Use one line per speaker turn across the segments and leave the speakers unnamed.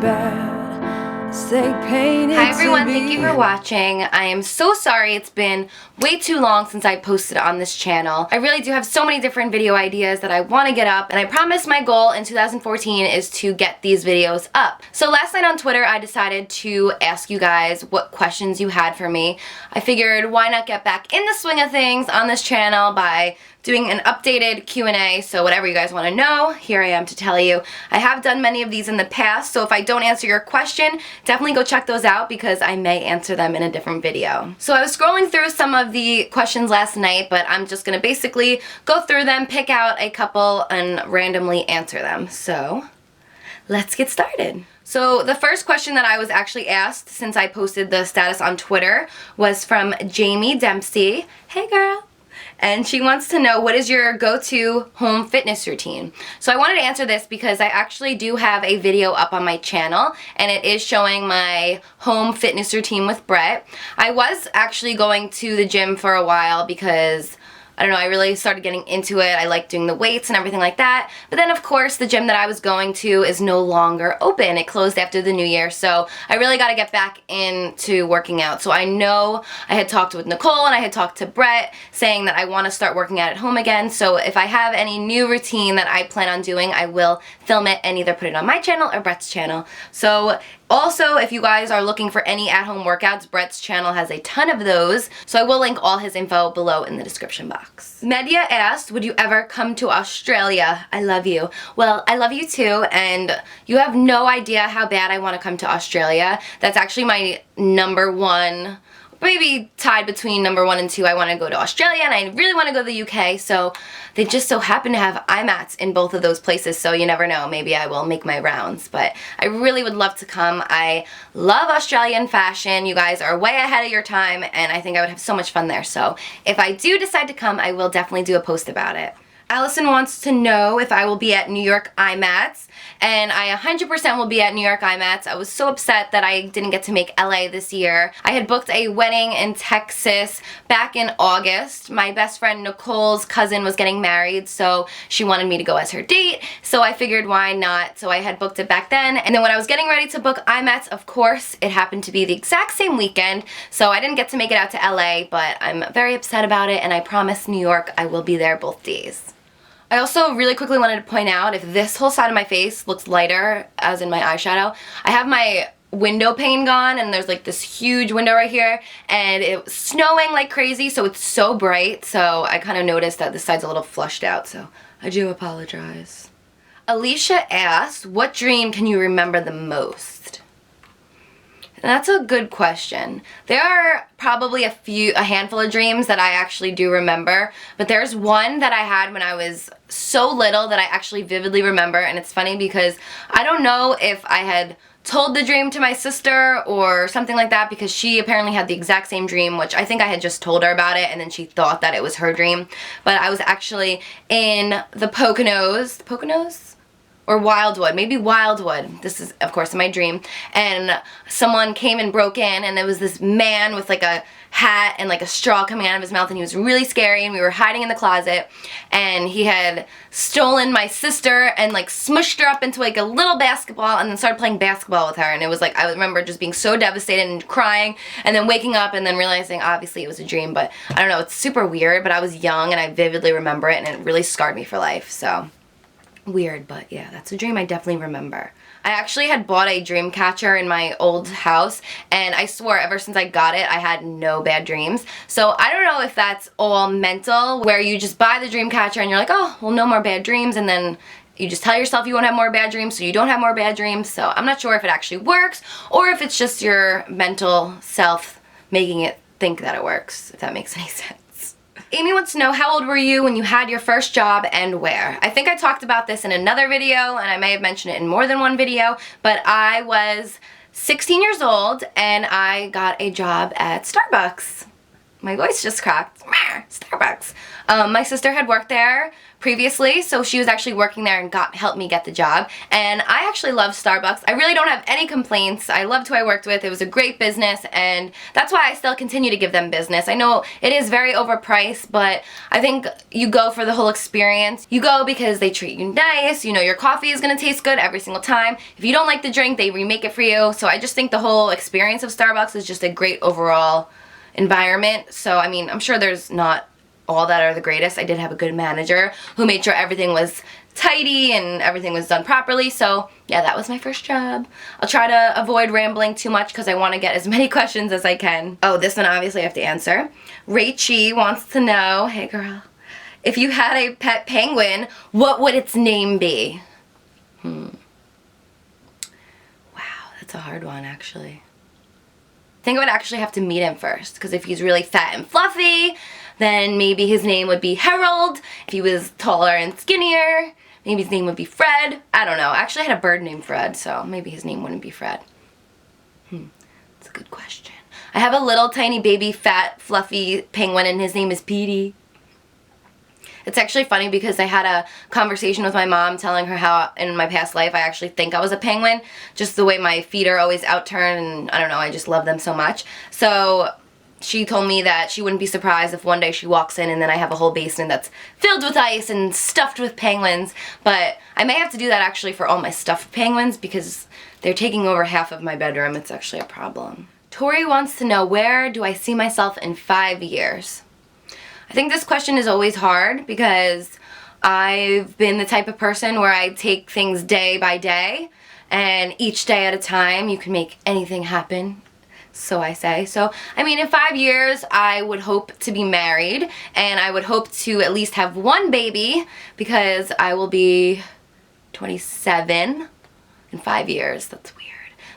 bad. Stay painted. Hi everyone, thank you for watching. I am so sorry it's been way too long since I posted on this channel. I really do have so many different video ideas that I want to get up, and I promise my goal in 2014 is to get these videos up. So last night on Twitter I decided to ask you guys what questions you had for me. I figured why not get back in the swing of things on this channel by doing an updated Q&A, so whatever you guys want to know, here I am to tell you. I have done many of these in the past, so if I don't answer your question, definitely go check those out because I may answer them in a different video. So I was scrolling through some of the questions last night, but I'm just going to basically go through them, pick out a couple, and randomly answer them. So let's get started. So the first question that I was actually asked since I posted the status on Twitter was from Jamie Dempsey. Hey girl! And she wants to know, what is your go-to home fitness routine? So I wanted to answer this because I actually do have a video up on my channel, and it is showing my home fitness routine with Brett. I was actually going to the gym for a while because I don't know, I really started getting into it. I like doing the weights and everything like that. But then, of course, the gym that I was going to is no longer open. It closed after the new year, so I really got to get back into working out. So I know I had talked with Nicole and I had talked to Brett saying that I want to start working out at home again. So if I have any new routine that I plan on doing, I will film it and either put it on my channel or Brett's channel. So also, if you guys are looking for any at-home workouts, Brett's channel has a ton of those, so I will link all his info below in the description box. Media asked, would you ever come to Australia? I love you. Well, I love you too, and you have no idea how bad I want to come to Australia. That's actually my number one, maybe tied between number 1 and 2. I want to go to Australia and I really want to go to the UK, so they just so happen to have IMATs in both of those places, so you never know, maybe I will make my rounds, but I really would love to come. I love Australian fashion. You guys are way ahead of your time, and I think I would have so much fun there, so if I do decide to come, I will definitely do a post about it. Allison wants to know if I will be at New York IMATs, and I 100% will be at New York IMATs. I was so upset that I didn't get to make LA this year. I had booked a wedding in Texas back in August. My best friend Nicole's cousin was getting married, so she wanted me to go as her date, so I figured why not, so I had booked it back then. And then when I was getting ready to book IMATs, of course, it happened to be the exact same weekend, so I didn't get to make it out to LA, but I'm very upset about it, and I promise New York I will be there both days. I also really quickly wanted to point out, if this whole side of my face looks lighter, as in my eyeshadow, I have my window pane gone, and there's like this huge window right here, and it was snowing like crazy, so it's so bright, so I kind of noticed that this side's a little flushed out, so I do apologize. Alicia asked, what dream can you remember the most? And that's a good question. There are probably a handful of dreams that I actually do remember, but there's one that I had when I was so little that I actually vividly remember, and it's funny because I don't know if I had told the dream to my sister or something like that, because she apparently had the exact same dream, which I think I had just told her about it and then she thought that it was her dream. But I was actually in the Poconos? Or Wildwood, maybe Wildwood. This is, of course, my dream. And someone came and broke in, and there was this man with like a hat and like a straw coming out of his mouth, and he was really scary, and we were hiding in the closet, and he had stolen my sister and like smushed her up into like a little basketball and then started playing basketball with her. And it was like, I remember just being so devastated and crying, and then waking up and then realizing obviously it was a dream. But I don't know, it's super weird, but I was young and I vividly remember it, and it really scarred me for life. So weird, but yeah, that's a dream I definitely remember. I actually had bought a dream catcher in my old house, and I swore ever since I got it I had no bad dreams. So I don't know if that's all mental, where you just buy the dream catcher and you're like, oh, well, no more bad dreams, and then you just tell yourself you won't have more bad dreams, so you don't have more bad dreams. So I'm not sure if it actually works or if it's just your mental self making it think that it works, if that makes any sense. Amy wants to know, how old were you when you had your first job and where? I think I talked about this in another video, and I may have mentioned it in more than one video, but I was 16 years old and I got a job at Starbucks. My voice just cracked. Starbucks. My sister had worked there previously, so she was actually working there and helped me get the job. And I actually love Starbucks. I really don't have any complaints. I loved who I worked with. It was a great business, and that's why I still continue to give them business. I know it is very overpriced, but I think you go for the whole experience. You go because they treat you nice. You know your coffee is going to taste good every single time. If you don't like the drink, they remake it for you. So I just think the whole experience of Starbucks is just a great overall environment. So I mean, I'm sure there's not all that are the greatest. I did have a good manager who made sure everything was tidy and everything was done properly. So yeah, that was my first job. I'll try to avoid rambling too much because I want to get as many questions as I can. Oh, this one obviously I have to answer. Rachie wants to know, hey girl, if you had a pet penguin, what would its name be? Wow, that's a hard one actually. I think I would actually have to meet him first, because if he's really fat and fluffy, then maybe his name would be Harold. If he was taller and skinnier, maybe his name would be Fred. I don't know. Actually, I had a bird named Fred, so maybe his name wouldn't be Fred. That's a good question. I have a little tiny baby fat fluffy penguin, and his name is Petey. It's actually funny because I had a conversation with my mom telling her how in my past life I actually think I was a penguin, just the way my feet are always outturned, and I don't know, I just love them so much. So she told me that she wouldn't be surprised if one day she walks in and then I have a whole basement that's filled with ice and stuffed with penguins. But I may have to do that actually for all my stuffed penguins because they're taking over half of my bedroom. It's actually a problem. Tori wants to know, where do I see myself in 5 years? I think this question is always hard because I've been the type of person where I take things day by day, and each day at a time you can make anything happen, so I say. So, I mean, in 5 years I would hope to be married, and I would hope to at least have one baby because I will be 27 in 5 years. That's weird.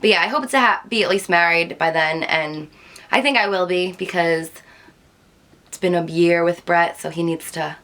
But yeah, I hope to be at least married by then, and I think I will be because it's been a year with Brett, so he needs to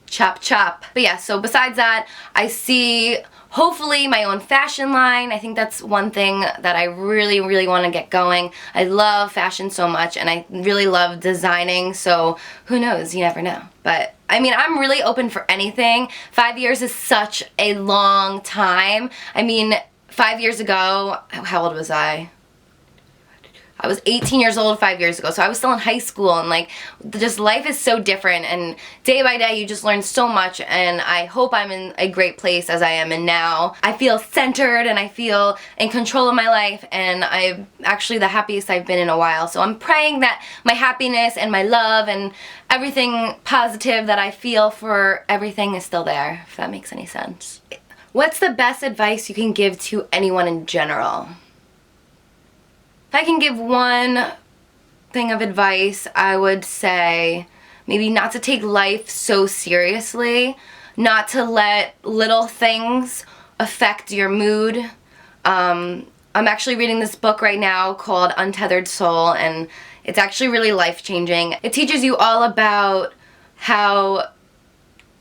chop chop. But yeah, so besides that, I see hopefully my own fashion line. I think that's one thing that I really, really want to get going. I love fashion so much, and I really love designing, so who knows, you never know. But I mean, I'm really open for anything. 5 years is such a long time. I mean, 5 years ago, how old was I? I was 18 years old 5 years ago, so I was still in high school, and like, just life is so different, and day by day you just learn so much, and I hope I'm in a great place as I am in now. I feel centered, and I feel in control of my life, and I'm actually the happiest I've been in a while, so I'm praying that my happiness and my love and everything positive that I feel for everything is still there, if that makes any sense. What's the best advice you can give to anyone in general? If I can give one thing of advice, I would say maybe not to take life so seriously, not to let little things affect your mood. I'm actually reading this book right now called Untethered Soul, and it's actually really life-changing. It teaches you all about how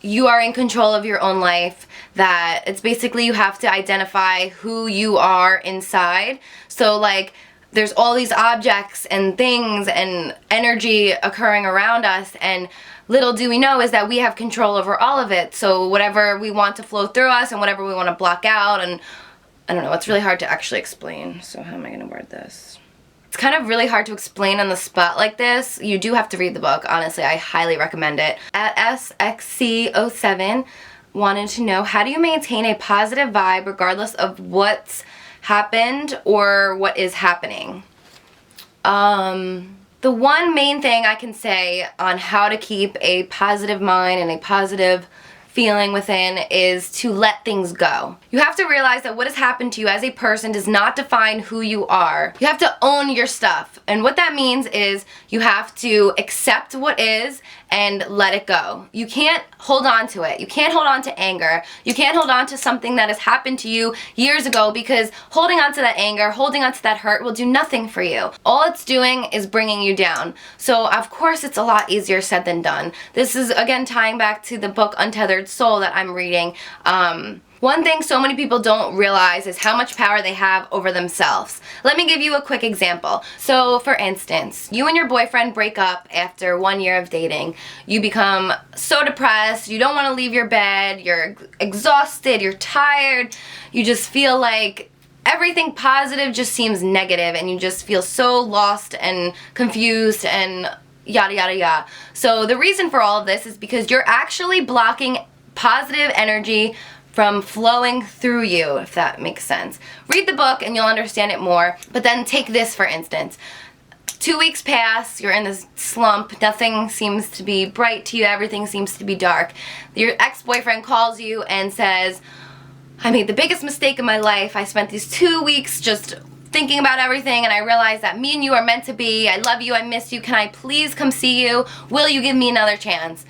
you are in control of your own life, that it's basically you have to identify who you are inside. So like, there's all these objects and things and energy occurring around us, and little do we know is that we have control over all of it. So whatever we want to flow through us and whatever we want to block out, and I don't know, it's really hard to actually explain. So how am I going to word this? It's kind of really hard to explain on the spot like this. You do have to read the book. Honestly, I highly recommend it. At XOXO wanted to know, how do you maintain a positive vibe regardless of what's happened or what is happening? The one main thing I can say on how to keep a positive mind and a positive feeling within is to let things go. You have to realize that what has happened to you as a person does not define who you are. You have to own your stuff, and what that means is you have to accept what is and let it go. You can't hold on to it. You can't hold on to anger. You can't hold on to something that has happened to you years ago, because holding on to that anger, holding on to that hurt will do nothing for you. All it's doing is bringing you down. So of course it's a lot easier said than done. This is again tying back to the book Untethered Soul that I'm reading. One thing so many people don't realize is how much power they have over themselves. Let me give you a quick example. So for instance, you and your boyfriend break up after 1 year of dating. You become so depressed, you don't want to leave your bed, you're exhausted, you're tired, you just feel like everything positive just seems negative, and you just feel so lost and confused and yada yada yada. So the reason for all of this is because you're actually blocking positive energy from flowing through you, if that makes sense. Read the book and you'll understand it more, but then take this for instance. 2 weeks pass, you're in this slump, nothing seems to be bright to you, everything seems to be dark. Your ex-boyfriend calls you and says, I made the biggest mistake of my life. I spent these 2 weeks just thinking about everything, and I realized that me and you are meant to be. I love you, I miss you, can I please come see you? Will you give me another chance?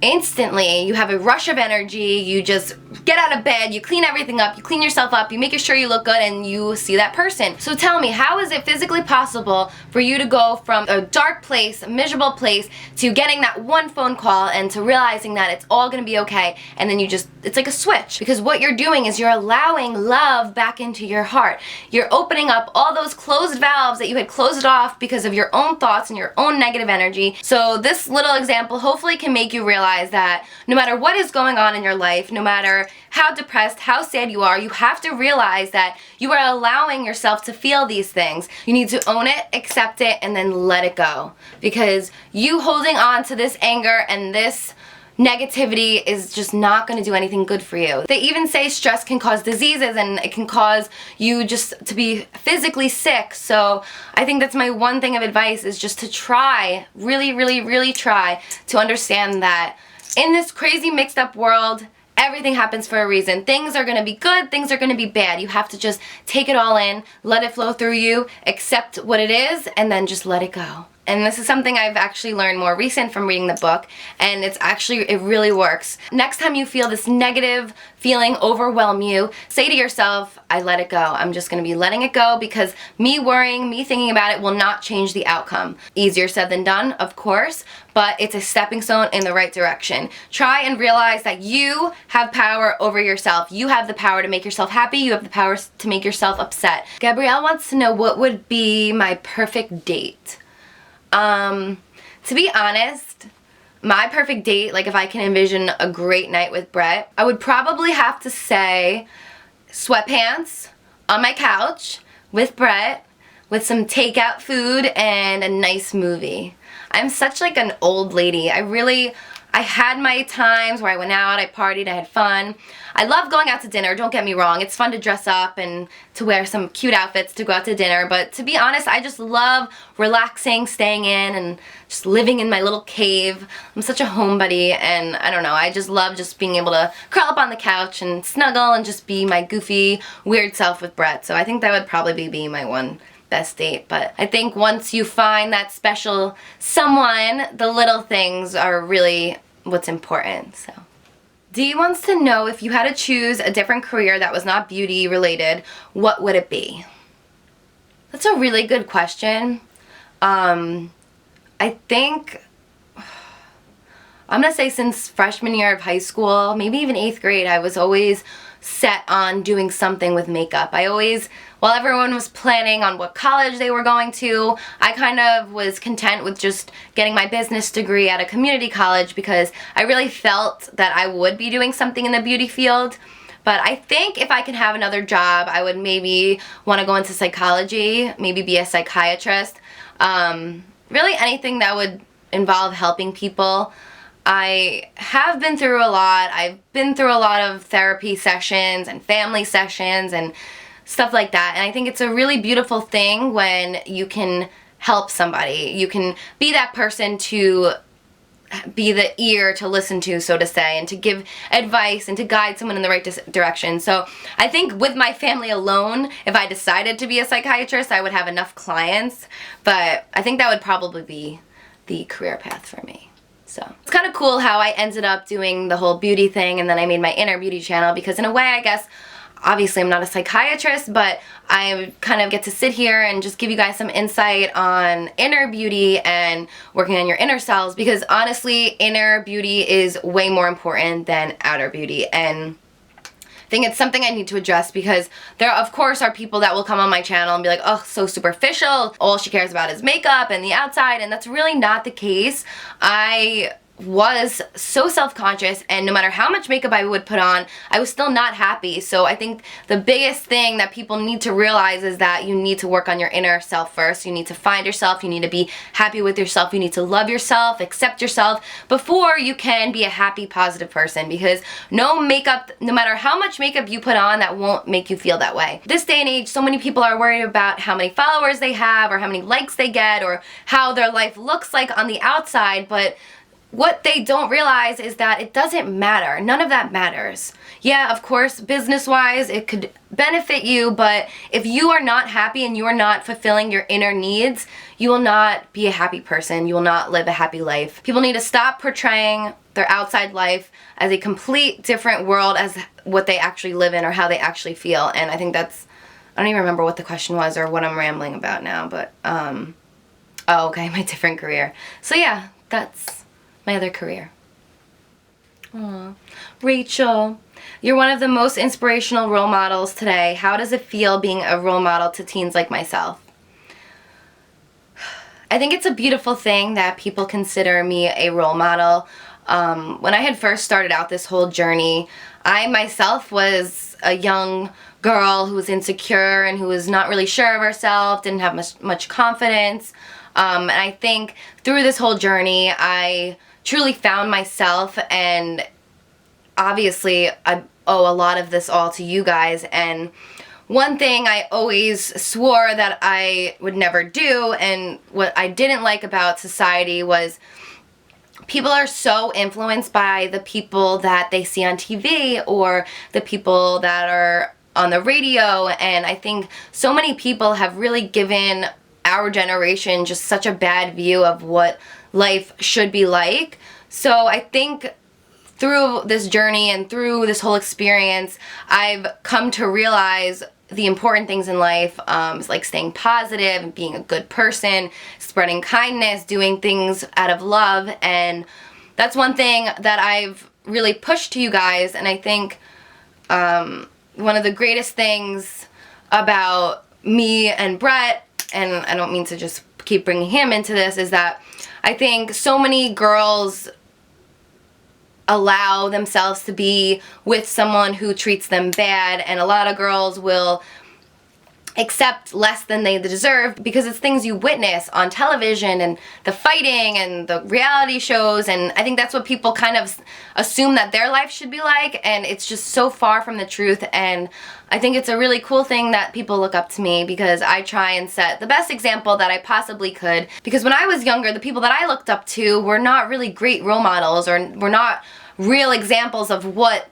Instantly, you have a rush of energy, you just get out of bed, you clean everything up, you clean yourself up, you make sure you look good, and you see that person. So tell me, how is it physically possible for you to go from a dark place, a miserable place, to getting that one phone call and to realizing that it's all gonna be okay, and then you just, it's like a switch. Because what you're doing is you're allowing love back into your heart. You're opening up all those closed valves that you had closed off because of your own thoughts and your own negative energy. So this little example hopefully can make you realize that no matter what is going on in your life, no matter how depressed, how sad you are, you have to realize that you are allowing yourself to feel these things. You need to own it, accept it, and then let it go. Because you holding on to this anger and this negativity is just not going to do anything good for you. They even say stress can cause diseases, and it can cause you just to be physically sick. So I think that's my one thing of advice, is just to try, really try to understand that in this crazy mixed up world, everything happens for a reason. Things are going to be good, things are going to be bad. You have to just take it all in, let it flow through you, accept what it is, and then just let it go. And this is something I've actually learned more recent from reading the book, and it really works. Next time you feel this negative feeling overwhelm you, say to yourself, I let it go. I'm just going to be letting it go, because me worrying, me thinking about it will not change the outcome. Easier said than done, of course, but it's a stepping stone in the right direction. Try and realize that you have power over yourself. You have the power to make yourself happy. You have the power to make yourself upset. Gabrielle wants to know what would be my perfect date. To be honest, my perfect date, like if I can envision a great night with Brett, I would probably have to say sweatpants on my couch with Brett, with some takeout food and a nice movie. I'm such like an old lady. I had my times where I went out, I partied, I had fun. I love going out to dinner, don't get me wrong. It's fun to dress up and to wear some cute outfits to go out to dinner, but to be honest, I just love relaxing, staying in, and just living in my little cave. I'm such a homebody, and I don't know, I just love just being able to curl up on the couch and snuggle and just be my goofy, weird self with Brett. So I think that would probably be my one best date. But I think once you find that special someone, the little things are really what's important. So Dee wants to know, if you had to choose a different career that was not beauty related, what would it be? That's a really good question. I think I'm gonna say since freshman year of high school, maybe even 8th grade, I was always set on doing something with makeup. While everyone was planning on what college they were going to, I kind of was content with just getting my business degree at a community college, because I really felt that I would be doing something in the beauty field. But I think if I can have another job, I would maybe want to go into psychology, maybe be a psychiatrist. Really anything that would involve helping people. I have been through a lot. I've been through a lot of therapy sessions and family sessions and stuff like that. And I think it's a really beautiful thing when you can help somebody. You can be that person to be the ear to listen to, so to say, and to give advice and to guide someone in the right direction. So I think with my family alone, if I decided to be a psychiatrist, I would have enough clients. But I think that would probably be the career path for me. So it's kind of cool how I ended up doing the whole beauty thing, and then I made my inner beauty channel, because in a way, I guess, obviously I'm not a psychiatrist, but I kind of get to sit here and just give you guys some insight on inner beauty and working on your inner selves, because honestly, inner beauty is way more important than outer beauty. And I think it's something I need to address because there, of course, are people that will come on my channel and be like, oh, so superficial. All she cares about is makeup and the outside, and that's really not the case. I was so self-conscious, and no matter how much makeup I would put on, I was still not happy. So I think the biggest thing that people need to realize is that you need to work on your inner self first. You need to find yourself, you need to be happy with yourself, you need to love yourself, accept yourself before you can be a happy, positive person, because no matter how much makeup you put on, that won't make you feel that way. This day and age, so many people are worried about how many followers they have or how many likes they get or how their life looks like on the outside, but what they don't realize is that it doesn't matter. None of that matters. Yeah, of course, business-wise, it could benefit you, but if you are not happy and you are not fulfilling your inner needs, you will not be a happy person. You will not live a happy life. People need to stop portraying their outside life as a complete different world as what they actually live in or how they actually feel. And I think that's, I don't even remember what the question was or what I'm rambling about now, but, oh, okay, my different career. So yeah, that's my other career. Aww. Rachel, you're one of the most inspirational role models today. How does it feel being a role model to teens like myself? I think it's a beautiful thing that people consider me a role model. When I had first started out this whole journey, I myself was a young girl who was insecure and who was not really sure of herself, didn't have much confidence. And I think through this whole journey, I truly found myself, and obviously I owe a lot of this all to you guys. And one thing I always swore that I would never do, and what I didn't like about society, was people are so influenced by the people that they see on TV or the people that are on the radio, and I think so many people have really given our generation just such a bad view of what life should be like. So I think through this journey and through this whole experience, I've come to realize the important things in life, like staying positive and being a good person, spreading kindness, doing things out of love, and that's one thing that I've really pushed to you guys. And I think one of the greatest things about me and Brett, and I don't mean to just keep bringing him into this, is that I think so many girls allow themselves to be with someone who treats them bad, and a lot of girls will accept less than they deserve because it's things you witness on television and the fighting and the reality shows, and I think that's what people kind of assume that their life should be like, and it's just so far from the truth. And I think it's a really cool thing that people look up to me because I try and set the best example that I possibly could, because when I was younger, the people that I looked up to were not really great role models, or were not real examples of what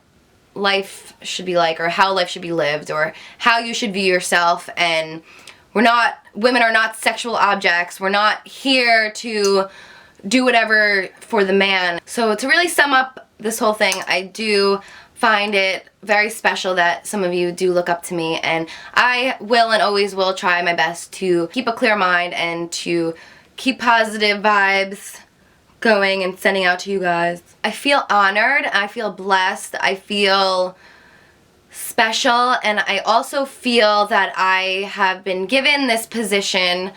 life should be like or how life should be lived or how you should view yourself. And women are not sexual objects. We're not here to do whatever for the man. So to really sum up this whole thing, I do find it very special that some of you do look up to me, and I will and always will try my best to keep a clear mind and to keep positive vibes going and sending out to you guys. I feel honored, I feel blessed, I feel special, and I also feel that I have been given this position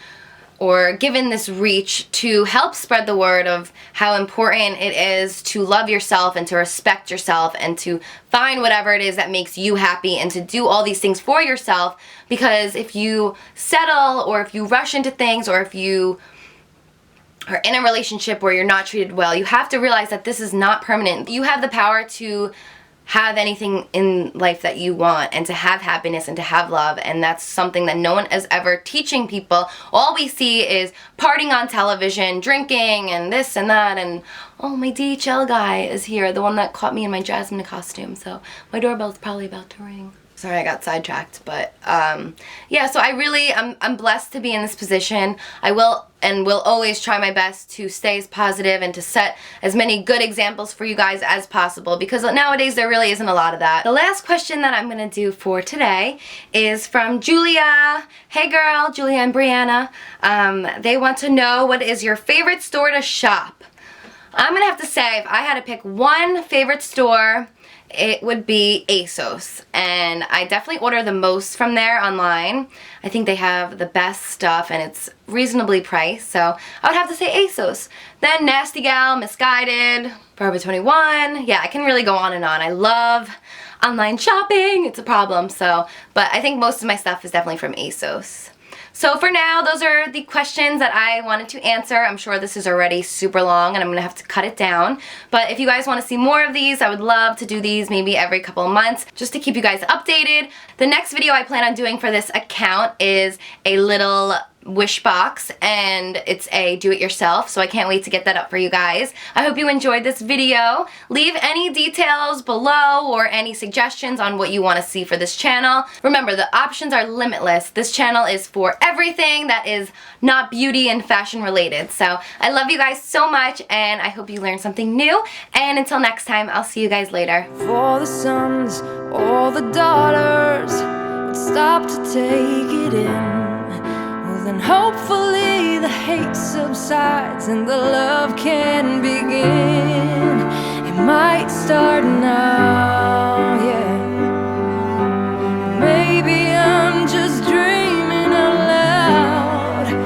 or given this reach to help spread the word of how important it is to love yourself and to respect yourself and to find whatever it is that makes you happy and to do all these things for yourself. Because if you settle, or if you rush into things, or if you are in a relationship where you're not treated well, you have to realize that this is not permanent. You have the power to have anything in life that you want, and to have happiness and to have love, and that's something that no one is ever teaching people. All we see is partying on television, drinking, and this and that, and oh, my DHL guy is here, the one that caught me in my Jasmine costume, so my doorbell's probably about to ring. Sorry, I got sidetracked, but yeah, so I'm blessed to be in this position. I will and will always try my best to stay as positive and to set as many good examples for you guys as possible, because nowadays there really isn't a lot of that. The last question that I'm gonna do for today is from Julia. Hey girl, Julia and Brianna. They want to know, what is your favorite store to shop? I'm gonna have to say, if I had to pick one favorite store, it would be ASOS. And I definitely order the most from there online. I think they have the best stuff and it's reasonably priced, so I would have to say ASOS. Then Nasty Gal, Misguided, Forever 21. Yeah, I can really go on and on. I love online shopping. It's a problem, so, but I think most of my stuff is definitely from ASOS. So for now, those are the questions that I wanted to answer. I'm sure this is already super long and I'm gonna have to cut it down. But if you guys wanna see more of these, I would love to do these maybe every couple of months just to keep you guys updated. The next video I plan on doing for this account is a little wish box, and it's a do-it-yourself, so I can't wait to get that up for you guys. I hope you enjoyed this video. Leave any details below or any suggestions on what you want to see for this channel. Remember, the options are limitless. This channel is for everything that is not beauty and fashion related. So I love you guys so much, and I hope you learned something new, and until next time, I'll see you guys later.
For the sons or the daughters would stop to take it in, then hopefully the hate subsides and the love can begin. It might start now.